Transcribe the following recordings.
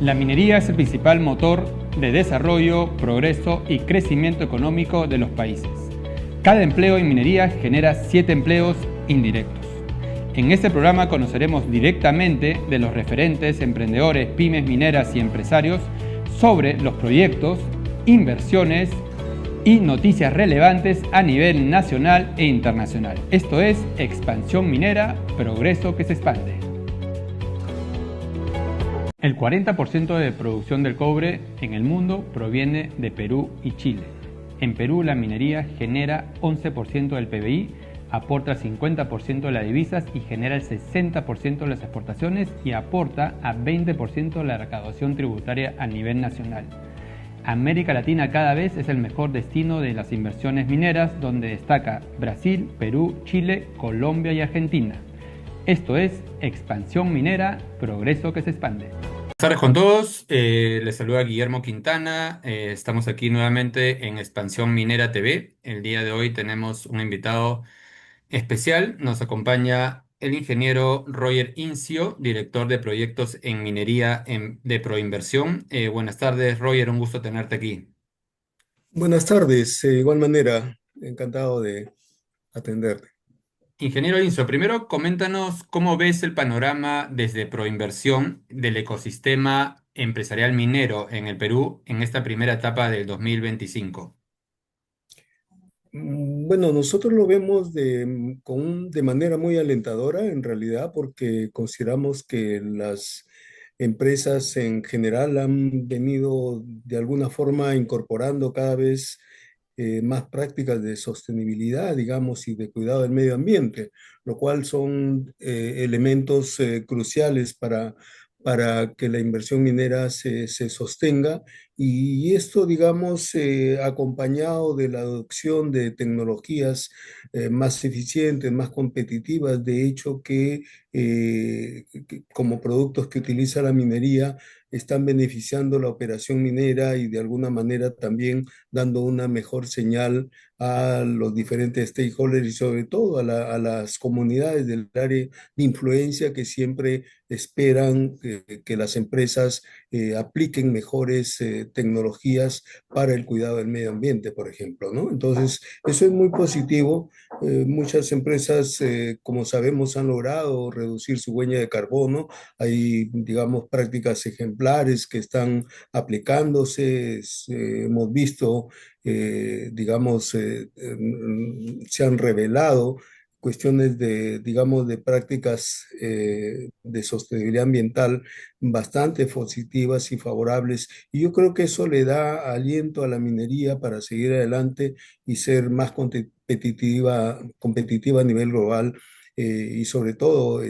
La minería es el principal motor de desarrollo, progreso y crecimiento económico de los países. Cada empleo en minería genera 7 empleos indirectos. En este programa conoceremos directamente de los referentes, emprendedores, pymes mineras y empresarios sobre los proyectos, inversiones y noticias relevantes a nivel nacional e internacional. Esto es Expansión Minera, progreso que se expande. El 40% de producción del cobre en el mundo proviene de Perú y Chile. En Perú la minería genera 11% del PBI, aporta el 50% de las divisas y genera el 60% de las exportaciones y aporta a 20% de la recaudación tributaria a nivel nacional. América Latina cada vez es el mejor destino de las inversiones mineras, donde destaca Brasil, Perú, Chile, Colombia y Argentina. Esto es Expansión Minera, progreso que se expande. Buenas tardes con todos, les saluda Guillermo Quintana, estamos aquí nuevamente en Expansión Minera TV. El día de hoy tenemos un invitado especial, nos acompaña el ingeniero Roger Incio, director de proyectos en minería de Proinversión. Buenas tardes, Roger, un gusto tenerte aquí. Buenas tardes, de igual manera, encantado de atenderte. Ingeniero Incio, primero coméntanos cómo ves el panorama desde Proinversión del ecosistema empresarial minero en el Perú en esta primera etapa del 2025. Bueno, nosotros lo vemos de manera muy alentadora en realidad porque consideramos que las empresas en general han venido de alguna forma incorporando cada vez más prácticas de sostenibilidad, digamos, y de cuidado del medio ambiente, lo cual son elementos cruciales para que la inversión minera se sostenga. Y esto, digamos, acompañado de la adopción de tecnologías más eficientes, más competitivas, de hecho que como productos que utiliza la minería están beneficiando la operación minera y de alguna manera también dando una mejor señal a los diferentes stakeholders y sobre todo a las comunidades del área de influencia que siempre esperan que las empresas apliquen mejores tecnologías para el cuidado del medio ambiente, por ejemplo, ¿no? Entonces, eso es muy positivo. Muchas empresas, como sabemos, han logrado reducir su huella de carbono. Hay, digamos, prácticas ejemplares que están aplicándose. Hemos visto, digamos, se han revelado cuestiones de, digamos, de prácticas de sostenibilidad ambiental bastante positivas y favorables. Y yo creo que eso le da aliento a la minería para seguir adelante y ser más competitiva a nivel global y sobre todo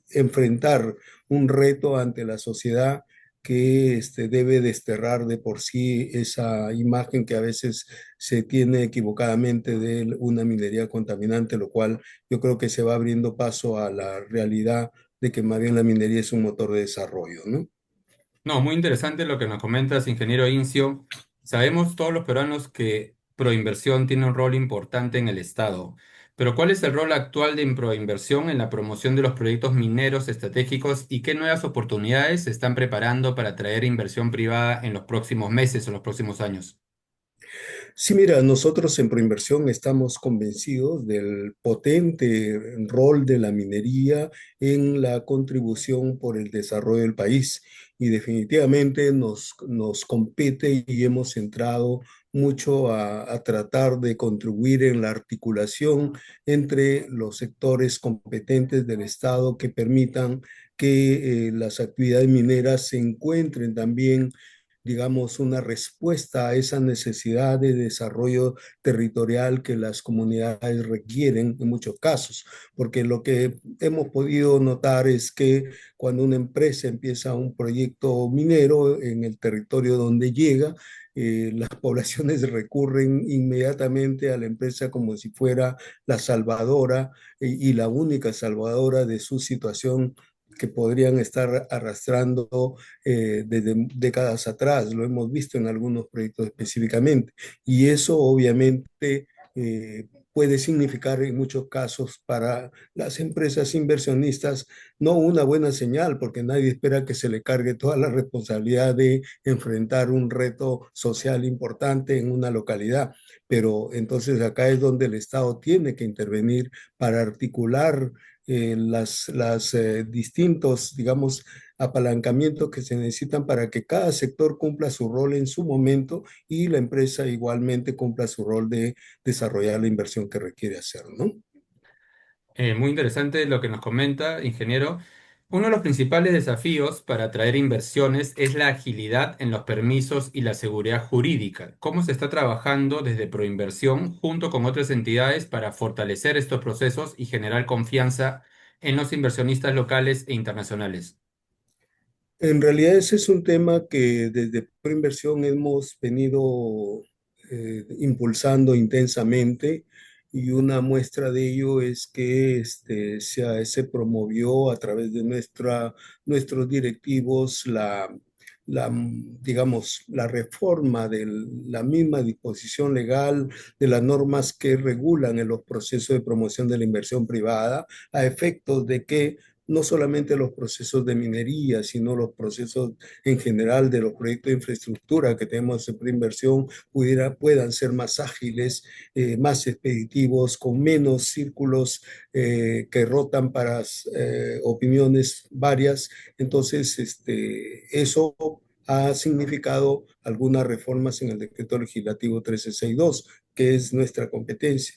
enfrentar un reto ante la sociedad que debe desterrar de por sí esa imagen que a veces se tiene equivocadamente de una minería contaminante, lo cual yo creo que se va abriendo paso a la realidad de que más bien la minería es un motor de desarrollo, ¿no? No, muy interesante lo que nos comentas, ingeniero Incio. Sabemos todos los peruanos que Proinversión tiene un rol importante en el Estado, pero ¿cuál es el rol actual de Proinversión en la promoción de los proyectos mineros estratégicos y qué nuevas oportunidades se están preparando para atraer inversión privada en los próximos meses o los próximos años? Sí, mira, nosotros en Proinversión estamos convencidos del potente rol de la minería en la contribución por el desarrollo del país y definitivamente nos compete y hemos centrado mucho a tratar de contribuir en la articulación entre los sectores competentes del Estado que permitan que las actividades mineras se encuentren también, digamos, una respuesta a esa necesidad de desarrollo territorial que las comunidades requieren en muchos casos, porque lo que hemos podido notar es que cuando una empresa empieza un proyecto minero en el territorio donde llega, las poblaciones recurren inmediatamente a la empresa como si fuera la salvadora y la única salvadora de su situación que podrían estar arrastrando desde décadas atrás. Lo hemos visto en algunos proyectos específicamente. Y eso obviamente puede significar en muchos casos para las empresas inversionistas no una buena señal, porque nadie espera que se le cargue toda la responsabilidad de enfrentar un reto social importante en una localidad. Pero entonces acá es donde el Estado tiene que intervenir para articular las distintos, digamos, apalancamientos que se necesitan para que cada sector cumpla su rol en su momento y la empresa igualmente cumpla su rol de desarrollar la inversión que requiere hacer, ¿no? Muy interesante lo que nos comenta, ingeniero. Uno de los principales desafíos para atraer inversiones es la agilidad en los permisos y la seguridad jurídica. ¿Cómo se está trabajando desde Proinversión junto con otras entidades para fortalecer estos procesos y generar confianza en los inversionistas locales e internacionales? En realidad ese es un tema que desde Proinversión hemos venido impulsando intensamente y una muestra de ello es que se promovió a través de nuestros directivos digamos, la reforma de la misma disposición legal de las normas que regulan en los procesos de promoción de la inversión privada a efectos de que no solamente los procesos de minería, sino los procesos en general de los proyectos de infraestructura que tenemos en preinversión puedan ser más ágiles, más expeditivos, con menos círculos que rotan para opiniones varias. Entonces, eso ha significado algunas reformas en el decreto legislativo 1362, que es nuestra competencia.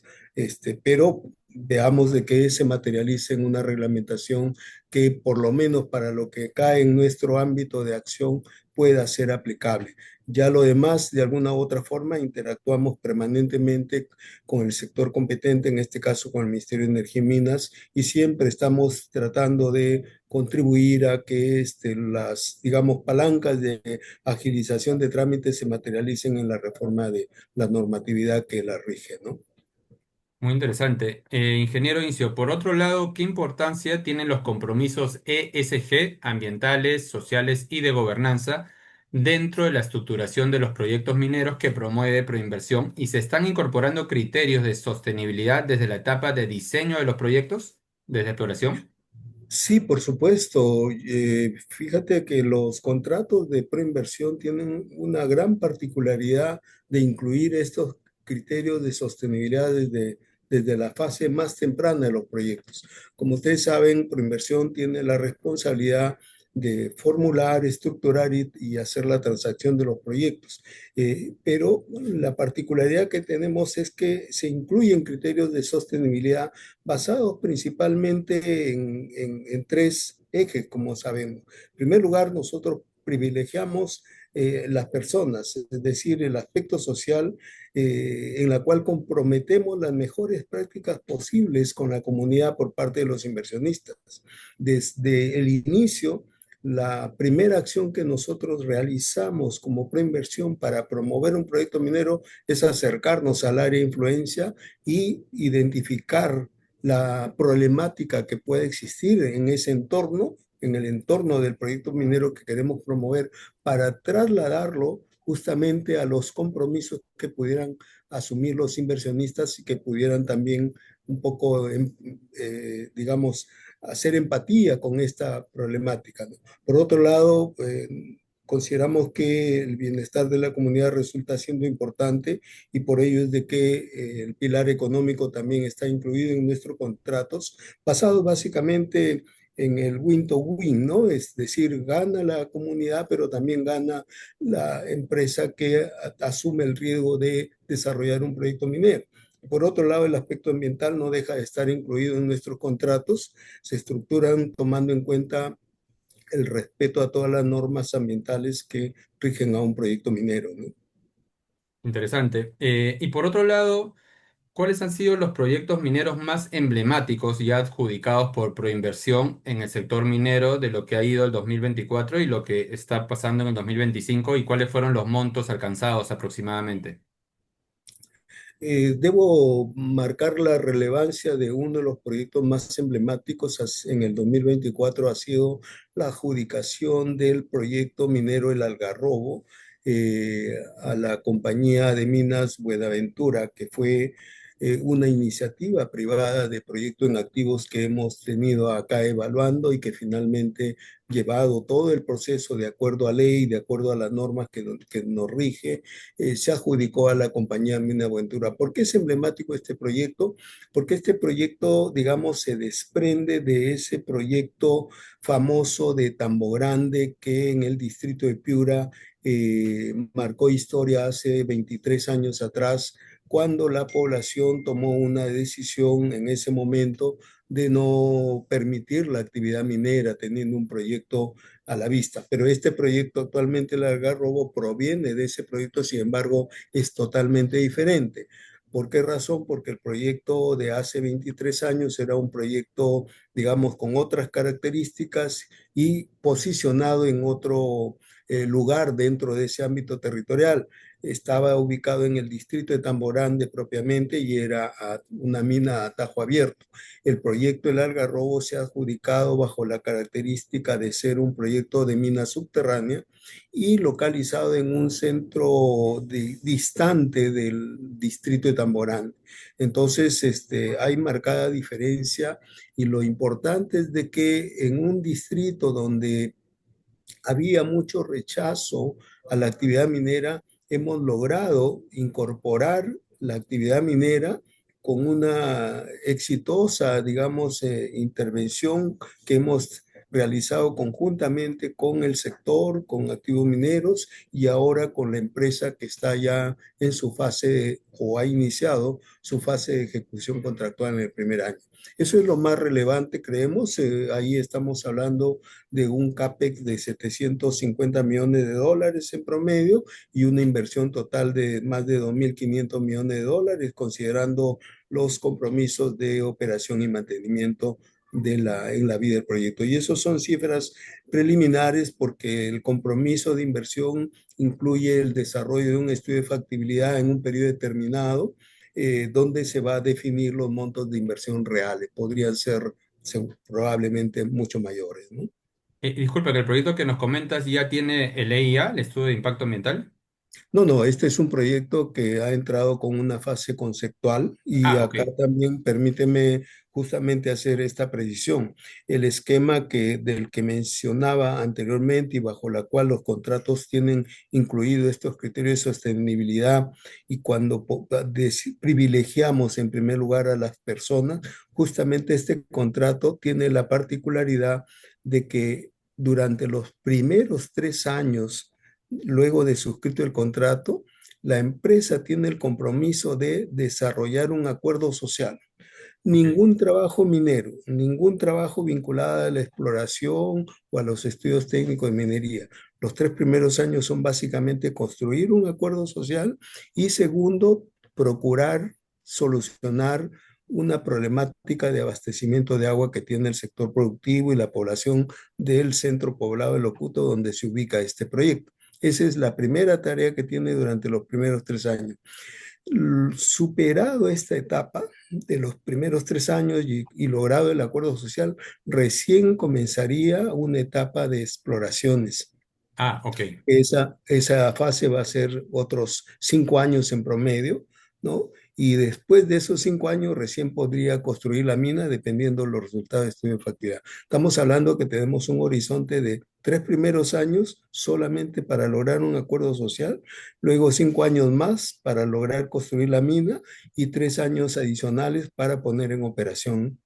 Pero veamos de que se materialice en una reglamentación que por lo menos para lo que cae en nuestro ámbito de acción pueda ser aplicable. Ya lo demás, de alguna u otra forma, interactuamos permanentemente con el sector competente, en este caso con el Ministerio de Energía y Minas, y siempre estamos tratando de contribuir a que las, digamos, palancas de agilización de trámites se materialicen en la reforma de la normatividad que la rige, ¿no? Muy interesante. Ingeniero Incio, por otro lado, ¿qué importancia tienen los compromisos ESG, ambientales, sociales y de gobernanza dentro de la estructuración de los proyectos mineros que promueve Proinversión y se están incorporando criterios de sostenibilidad desde la etapa de diseño de los proyectos, desde exploración? Sí, por supuesto. Fíjate que los contratos de preinversión tienen una gran particularidad de incluir estos criterios de sostenibilidad desde la fase más temprana de los proyectos. Como ustedes saben, Proinversión tiene la responsabilidad de formular, estructurar y hacer la transacción de los proyectos. Pero la particularidad que tenemos es que se incluyen criterios de sostenibilidad basados principalmente en tres ejes, como sabemos. En primer lugar, nosotros privilegiamos las personas, es decir, el aspecto social en la cual comprometemos las mejores prácticas posibles con la comunidad por parte de los inversionistas. Desde el inicio, la primera acción que nosotros realizamos como preinversión para promover un proyecto minero es acercarnos al área de influencia y identificar la problemática que puede existir en ese entorno, en el entorno del proyecto minero que queremos promover, para trasladarlo justamente a los compromisos que pudieran asumir los inversionistas y que pudieran también un poco, digamos, hacer empatía con esta problemática, ¿no? Por otro lado, consideramos que el bienestar de la comunidad resulta siendo importante y por ello es de que el pilar económico también está incluido en nuestros contratos, basados básicamente en el win-to-win, ¿no? Es decir, gana la comunidad, pero también gana la empresa que asume el riesgo de desarrollar un proyecto minero. Por otro lado, el aspecto ambiental no deja de estar incluido en nuestros contratos, se estructuran tomando en cuenta el respeto a todas las normas ambientales que rigen a un proyecto minero, ¿no? Interesante. Y por otro lado, ¿cuáles han sido los proyectos mineros más emblemáticos y adjudicados por Proinversión en el sector minero de lo que ha ido el 2024 y lo que está pasando en el 2025 y cuáles fueron los montos alcanzados aproximadamente? Debo marcar la relevancia de uno de los proyectos más emblemáticos en el 2024 ha sido la adjudicación del proyecto minero El Algarrobo a la compañía de minas Buenaventura, que fue una iniciativa privada de proyecto en activos que hemos tenido acá evaluando y que finalmente llevado todo el proceso de acuerdo a ley, de acuerdo a las normas que nos rige, se adjudicó a la compañía Mina Buenaventura. ¿Por qué es emblemático este proyecto? Porque este proyecto, digamos, se desprende de ese proyecto famoso de Tambo Grande que en el distrito de Piura marcó historia hace 23 años atrás, cuando la población tomó una decisión en ese momento de no permitir la actividad minera, teniendo un proyecto a la vista. Pero este proyecto actualmente, el Algarrobo, proviene de ese proyecto, sin embargo, es totalmente diferente. ¿Por qué razón? Porque el proyecto de hace 23 años era un proyecto, digamos, con otras características y posicionado en otro lugar dentro de ese ámbito territorial. Estaba ubicado en el distrito de Tamborande propiamente y era una mina a tajo abierto. El proyecto El Algarrobo se ha adjudicado bajo la característica de ser un proyecto de mina subterránea y localizado en un centro distante del distrito de Tamborande. Entonces, hay marcada diferencia y lo importante es de que en un distrito donde había mucho rechazo a la actividad minera, hemos logrado incorporar la actividad minera con una exitosa, digamos, intervención que hemos realizado conjuntamente con el sector, con activos mineros y ahora con la empresa que está ya en su fase o ha iniciado su fase de ejecución contractual en el primer año. Eso es lo más relevante, creemos. Ahí estamos hablando de un CAPEX de 750 millones de dólares en promedio y una inversión total de más de 2.500 millones de dólares, considerando los compromisos de operación y mantenimiento en la vida del proyecto. Y eso son cifras preliminares porque el compromiso de inversión incluye el desarrollo de un estudio de factibilidad en un periodo determinado, donde se va a definir los montos de inversión reales. Podrían ser probablemente mucho mayores, ¿no? Disculpa, que el proyecto que nos comentas ya tiene el EIA, el estudio de impacto ambiental. No, no, este es un proyecto que ha entrado con una fase conceptual y Ah, ok. acá también permíteme justamente hacer esta precisión. El esquema del que mencionaba anteriormente y bajo la cual los contratos tienen incluido estos criterios de sostenibilidad y cuando privilegiamos en primer lugar a las personas, justamente este contrato tiene la particularidad de que durante los primeros 3 años luego de suscrito el contrato, la empresa tiene el compromiso de desarrollar un acuerdo social. Ok. Ningún trabajo minero, ningún trabajo vinculado a la exploración o a los estudios técnicos de minería. Los 3 primeros años son básicamente construir un acuerdo social y segundo, procurar solucionar una problemática de abastecimiento de agua que tiene el sector productivo y la población del centro poblado de Locuto donde se ubica este proyecto. Esa es la primera tarea que tiene durante los primeros 3 años. Superado esta etapa de los primeros 3 años y logrado el acuerdo social, recién comenzaría una etapa de exploraciones. Ah, ok. Esa fase va a ser otros 5 años en promedio, ¿no? Y después de esos 5 años recién podría construir la mina dependiendo de los resultados de estudio de factibilidad. Estamos hablando que tenemos un horizonte de 3 primeros años solamente para lograr un acuerdo social, luego 5 años más para lograr construir la mina y 3 años adicionales para poner en operación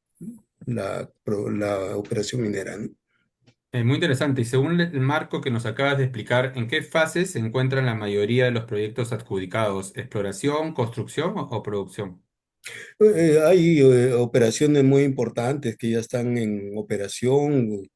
la operación minera, ¿no? Muy interesante. Y según el marco que nos acabas de explicar, ¿en qué fases se encuentran la mayoría de los proyectos adjudicados? ¿Exploración, construcción o producción? Hay operaciones muy importantes que ya están en operación.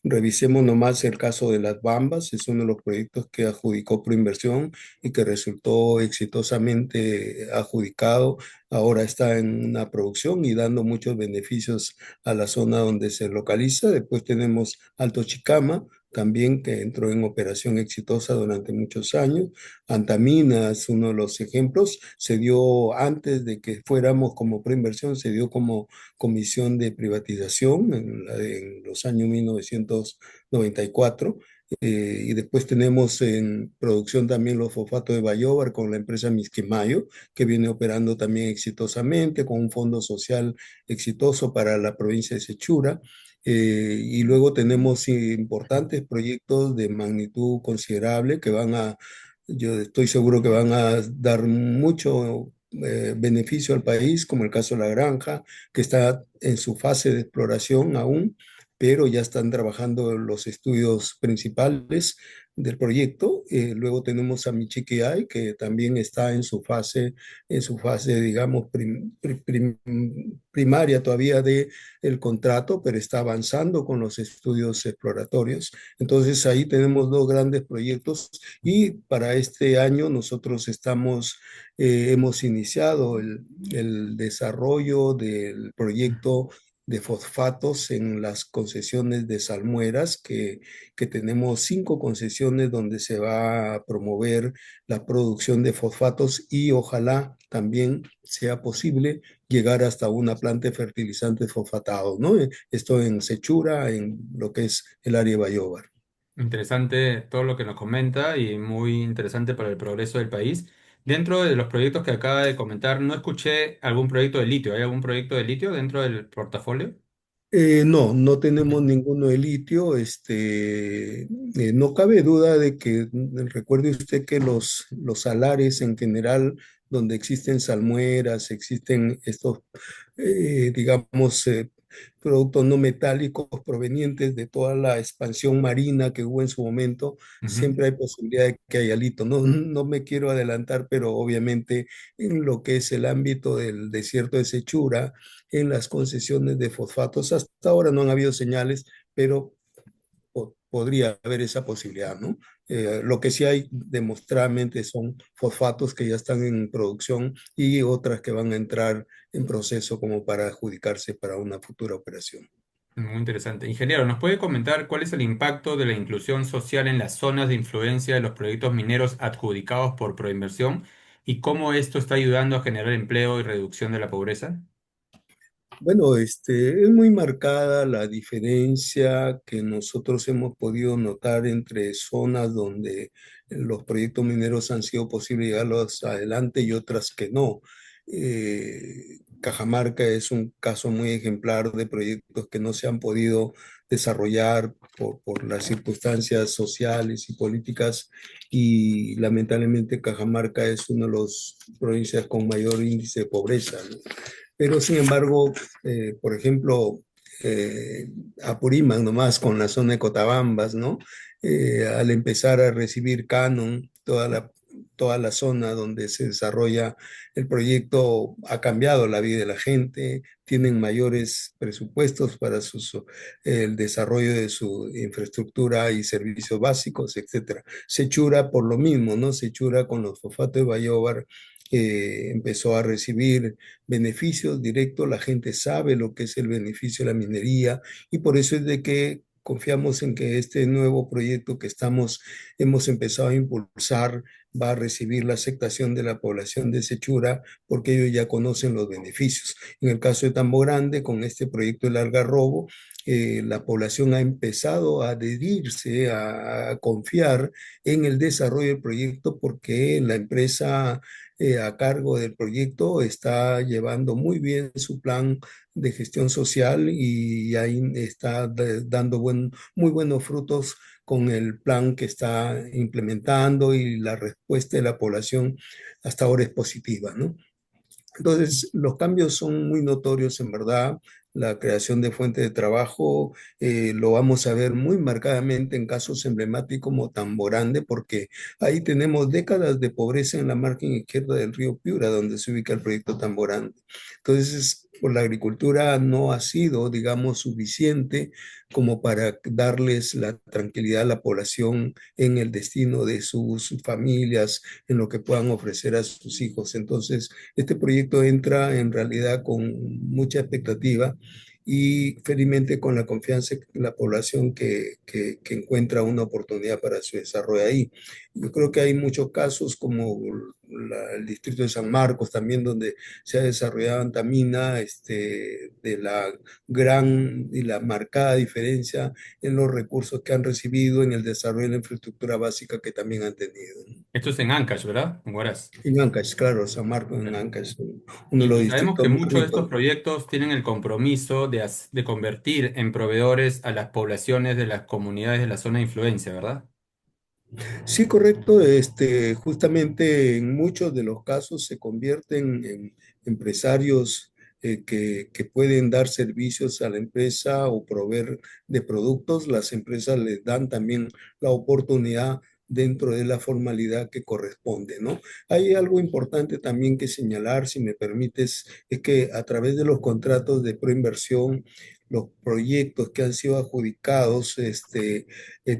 Revisemos nomás el caso de Las Bambas, es uno de los proyectos que adjudicó Proinversión y que resultó exitosamente adjudicado. Ahora está en una producción y dando muchos beneficios a la zona donde se localiza. Después tenemos Alto Chicama, también que entró en operación exitosa durante muchos años. Antamina es uno de los ejemplos. Se dio antes de que fuéramos como preinversión, se dio como comisión de privatización en los años 1994. Y después tenemos en producción también los fosfatos de Bayobar con la empresa Misquimayo, que viene operando también exitosamente, con un fondo social exitoso para la provincia de Sechura. Y luego tenemos importantes proyectos de magnitud considerable que yo estoy seguro que van a dar mucho beneficio al país, como el caso de La Granja, que está en su fase de exploración aún, pero ya están trabajando en los estudios principales del proyecto. Luego tenemos a Michiquillay, que también está en su fase, digamos, primaria todavía de el contrato, pero está avanzando con los estudios exploratorios. Entonces ahí tenemos dos grandes proyectos y para este año nosotros hemos iniciado el desarrollo del proyecto de fosfatos en las concesiones de salmueras, que tenemos 5 concesiones donde se va a promover la producción de fosfatos y ojalá también sea posible llegar hasta una planta de fertilizantes fosfatados, ¿no? Esto en Sechura, en lo que es el área de Bayobar. Interesante todo lo que nos comenta y muy interesante para el progreso del país. Dentro de los proyectos que acaba de comentar, no escuché algún proyecto de litio. ¿Hay algún proyecto de litio dentro del portafolio? No, no tenemos ninguno de litio. No cabe duda de que, recuerde usted que los salares en general, donde existen salmueras, existen estos, digamos, productos no metálicos provenientes de toda la expansión marina que hubo en su momento, Ujú. siempre hay posibilidad de que haya litio. No, no me quiero adelantar, pero obviamente en lo que es el ámbito del desierto de Sechura, en las concesiones de fosfatos. Hasta ahora no han habido señales, pero podría haber esa posibilidad, ¿no? Lo que sí hay demostradamente son fosfatos que ya están en producción y otras que van a entrar en proceso como para adjudicarse para una futura operación. Muy interesante. Ingeniero, ¿nos puede comentar cuál es el impacto de la inclusión social en las zonas de influencia de los proyectos mineros adjudicados por Proinversión y cómo esto está ayudando a generar empleo y reducción de la pobreza? Bueno, es muy marcada la diferencia que nosotros hemos podido notar entre zonas donde los proyectos mineros han sido posible llevarlos adelante y otras que no. Cajamarca es un caso muy ejemplar de proyectos que no se han podido desarrollar por las circunstancias sociales y políticas y lamentablemente Cajamarca es una de las provincias con mayor índice de pobreza, ¿no? Pero sin embargo, por ejemplo, Apurímac nomás con la zona de Cotabambas, ¿no? Al empezar a recibir canon, toda la zona donde se desarrolla el proyecto ha cambiado la vida de la gente, tienen mayores presupuestos para el desarrollo de su infraestructura y servicios básicos, etcétera. Sechura por lo mismo, ¿no? Sechura con los fosfatos de Bayobar empezó a recibir beneficios directos, la gente sabe lo que es el beneficio de la minería y por eso es de que confiamos en que este nuevo proyecto que hemos empezado a impulsar va a recibir la aceptación de la población de Sechura porque ellos ya conocen los beneficios. En el caso de Tambo Grande, con este proyecto del Algarrobo, la población ha empezado a adherirse, a confiar en el desarrollo del proyecto porque la empresa a cargo del proyecto está llevando muy bien su plan de gestión social y ahí está dando muy buenos frutos con el plan que está implementando y la respuesta de la población hasta ahora es positiva, ¿no? Entonces, los cambios son muy notorios en verdad. La creación de fuentes de trabajo lo vamos a ver muy marcadamente en casos emblemáticos como Tamborande, porque ahí tenemos décadas de pobreza en la margen izquierda del río Piura, donde se ubica el proyecto Tamborande. Entonces, por la agricultura no ha sido, digamos, suficiente como para darles la tranquilidad a la población en el destino de sus familias, en lo que puedan ofrecer a sus hijos. Entonces, este proyecto entra en realidad con mucha expectativa y felizmente con la confianza de la población que encuentra una oportunidad para su desarrollo ahí. Yo creo que hay muchos casos como el distrito de San Marcos también donde se ha desarrollado Antamina, de la gran y la marcada diferencia en los recursos que han recibido en el desarrollo de la infraestructura básica que también han tenido, ¿no? Esto es en Ancash, ¿verdad? En Huaraz. En Ancash, claro, San Marcos en Claro. Ancash, uno de Y los sabemos que distritos más muchos de estos ricos. proyectos tienen el compromiso de convertir en proveedores a las poblaciones de las comunidades de la zona de influencia, ¿verdad? Sí, correcto. Justamente en muchos de los casos se convierten en empresarios que pueden dar servicios a la empresa o proveer de productos. Las empresas les dan también la oportunidad dentro de la formalidad que corresponde, ¿no? Hay algo importante también que señalar, si me permites, es que a través de los contratos de proinversión, los proyectos que han sido adjudicados,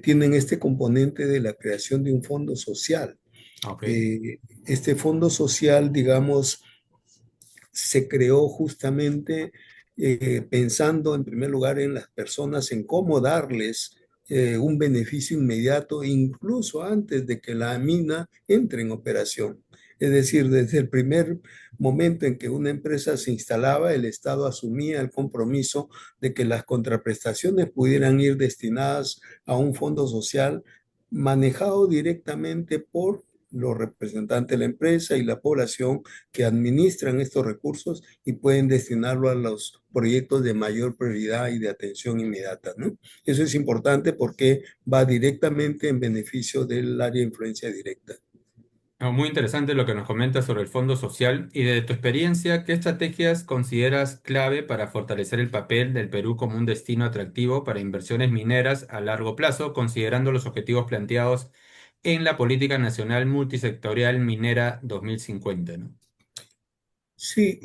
tienen este componente de la creación de un fondo social. Ok. Este fondo social, digamos, se creó justamente pensando en primer lugar en las personas, en cómo darles un beneficio inmediato, incluso antes de que la mina entre en operación. Es decir, desde el primer momento en que una empresa se instalaba, el Estado asumía el compromiso de que las contraprestaciones pudieran ir destinadas a un fondo social manejado directamente por los representantes de la empresa y la población que administran estos recursos y pueden destinarlo a los proyectos de mayor prioridad y de atención inmediata, ¿no? Eso es importante porque va directamente en beneficio del área de influencia directa. No, muy interesante lo que nos comentas sobre el Fondo Social y de tu experiencia, ¿qué estrategias consideras clave para fortalecer el papel del Perú como un destino atractivo para inversiones mineras a largo plazo, considerando los objetivos planteados en la Política Nacional Multisectorial Minera 2050, ¿no? Sí,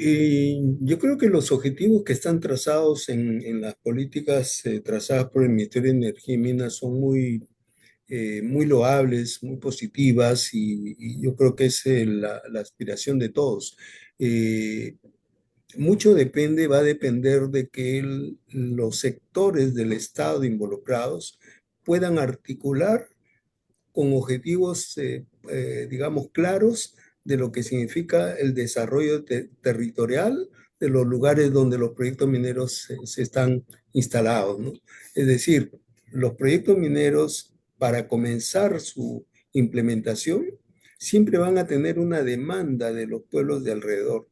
yo creo que los objetivos que están trazados en las políticas trazadas por el Ministerio de Energía y Minas son muy loables, muy positivas y yo creo que es la aspiración de todos. Eh, Mucho depende, va a depender de que los sectores del Estado involucrados puedan articular con objetivos, digamos, claros de lo que significa el desarrollo territorial de los lugares donde los proyectos mineros se están instalados, ¿no? Es decir, los proyectos mineros, para comenzar su implementación, siempre van a tener una demanda de los pueblos de alrededor.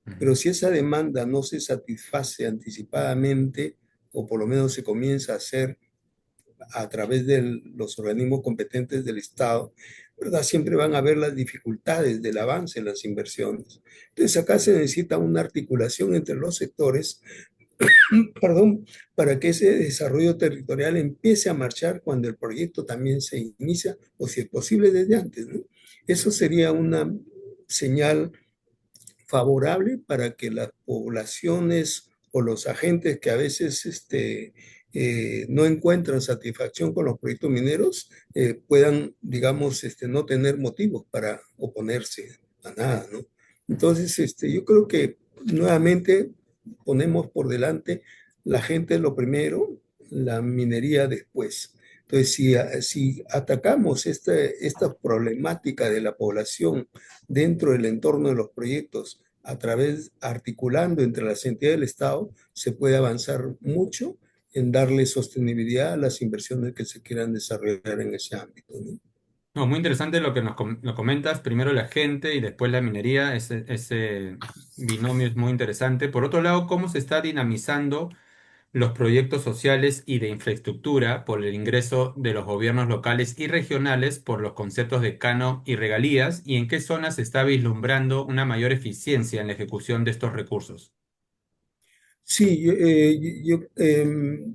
Ujú. Pero si esa demanda no se satisface anticipadamente, o por lo menos se comienza a hacer a través de los organismos competentes del Estado, ¿verdad? Siempre van a haber las dificultades del avance en las inversiones. Entonces acá se necesita una articulación entre los sectores, perdón, para que ese desarrollo territorial empiece a marchar cuando el proyecto también se inicia, o si es posible desde antes, ¿no? Eso sería una señal favorable para que las poblaciones o los agentes que a veces no encuentran satisfacción con los proyectos mineros puedan, digamos, no tener motivos para oponerse a nada, ¿no? Entonces, yo creo que nuevamente ponemos por delante la gente lo primero, la minería después. Entonces, si atacamos esta problemática de la población dentro del entorno de los proyectos, articulando entre las entidades del Estado, se puede avanzar mucho en darle sostenibilidad a las inversiones que se quieran desarrollar en ese ámbito, ¿no? No, muy interesante lo que nos comentas. Primero la gente y después la minería. Ese binomio es muy interesante. Por otro lado, ¿cómo se está dinamizando los proyectos sociales y de infraestructura por el ingreso de los gobiernos locales y regionales por los conceptos de canon y regalías? ¿Y en qué zonas se está vislumbrando una mayor eficiencia en la ejecución de estos recursos? Sí,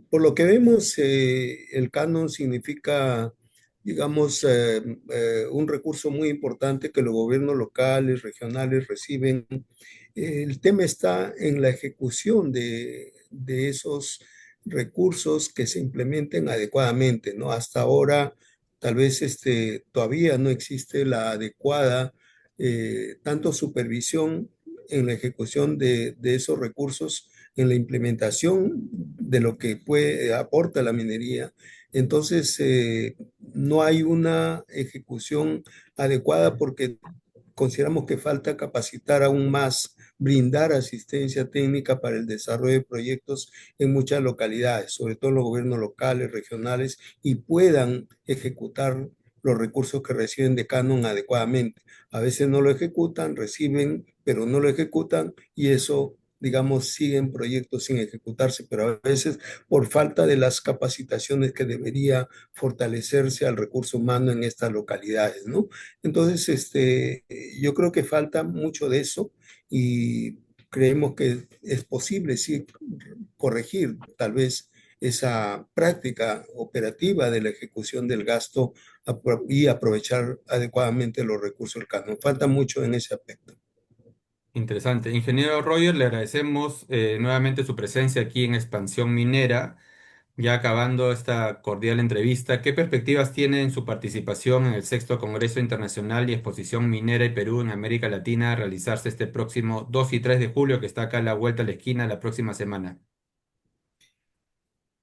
por lo que vemos, el canon significa, digamos, un recurso muy importante que los gobiernos locales, regionales reciben. El tema está en la ejecución de esos recursos que se implementen adecuadamente, ¿no? Hasta ahora, tal vez todavía no existe la adecuada, tanto supervisión en la ejecución de esos recursos en la implementación de lo que aporta la minería. Entonces, no hay una ejecución adecuada porque consideramos que falta capacitar aún más, brindar asistencia técnica para el desarrollo de proyectos en muchas localidades, sobre todo los gobiernos locales, regionales, y puedan ejecutar los recursos que reciben de Canon adecuadamente. A veces no lo ejecutan, reciben, pero no lo ejecutan y eso, digamos, siguen proyectos sin ejecutarse, pero a veces por falta de las capacitaciones que debería fortalecerse al recurso humano en estas localidades, ¿no? Entonces, yo creo que falta mucho de eso y creemos que es posible, sí, corregir tal vez esa práctica operativa de la ejecución del gasto y aprovechar adecuadamente los recursos del canon. Falta mucho en ese aspecto. Interesante. Ingeniero Roger, le agradecemos nuevamente su presencia aquí en Expansión Minera. Ya acabando esta cordial entrevista, ¿qué perspectivas tiene en su participación en el Sexto Congreso Internacional y Exposición Minera y Perú en América Latina a realizarse este próximo 2 y 3 de julio, que está acá a la vuelta a la esquina la próxima semana?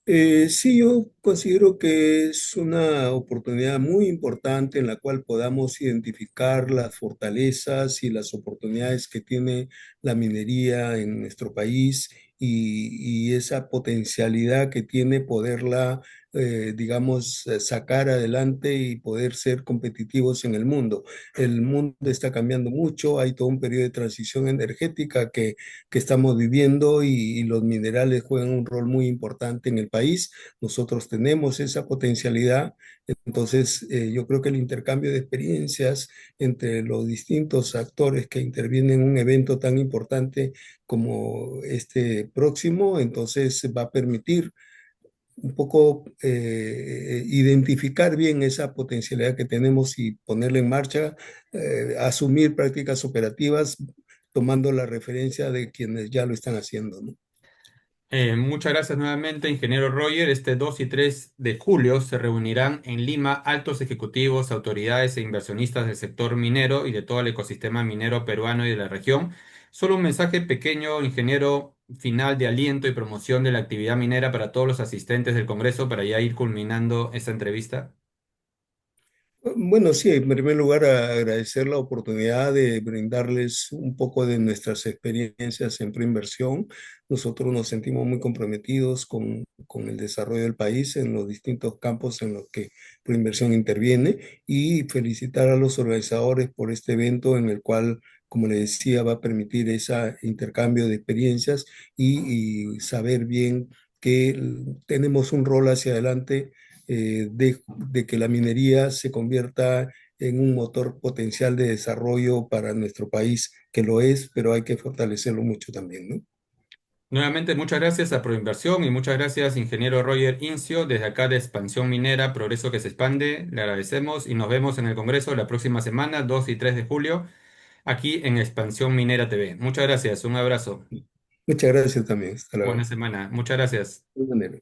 Sí, yo considero que es una oportunidad muy importante en la cual podamos identificar las fortalezas y las oportunidades que tiene la minería en nuestro país y esa potencialidad que tiene poderla, digamos, sacar adelante y poder ser competitivos en el mundo. El mundo está cambiando mucho, hay todo un periodo de transición energética que estamos viviendo y los minerales juegan un rol muy importante en el país. Nosotros tenemos esa potencialidad, entonces yo creo que el intercambio de experiencias entre los distintos actores que intervienen en un evento tan importante como este próximo, entonces va a permitir un poco identificar bien esa potencialidad que tenemos y ponerla en marcha, asumir prácticas operativas tomando la referencia de quienes ya lo están haciendo, ¿no? Muchas gracias nuevamente, ingeniero Roger. Este 2 y 3 de julio se reunirán en Lima altos ejecutivos, autoridades e inversionistas del sector minero y de todo el ecosistema minero peruano y de la región. Solo un mensaje pequeño, ingeniero, final de aliento y promoción de la actividad minera para todos los asistentes del Congreso para ya ir culminando esta entrevista. Bueno, sí, en primer lugar agradecer la oportunidad de brindarles un poco de nuestras experiencias en preinversión. Nosotros nos sentimos muy comprometidos con el desarrollo del país en los distintos campos en los que preinversión interviene y felicitar a los organizadores por este evento en el cual, como le decía, va a permitir ese intercambio de experiencias y saber bien que tenemos un rol hacia adelante de que la minería se convierta en un motor potencial de desarrollo para nuestro país, que lo es, pero hay que fortalecerlo mucho también, ¿no? Nuevamente, muchas gracias a Proinversión y muchas gracias, ingeniero Roger Incio, desde acá de Expansión Minera, Progreso que se expande. Le agradecemos y nos vemos en el Congreso la próxima semana, 2 y 3 de julio, aquí en Expansión Minera TV. Muchas gracias, un abrazo. Muchas gracias también. Hasta Buena luego. semana. Muchas gracias. De manera.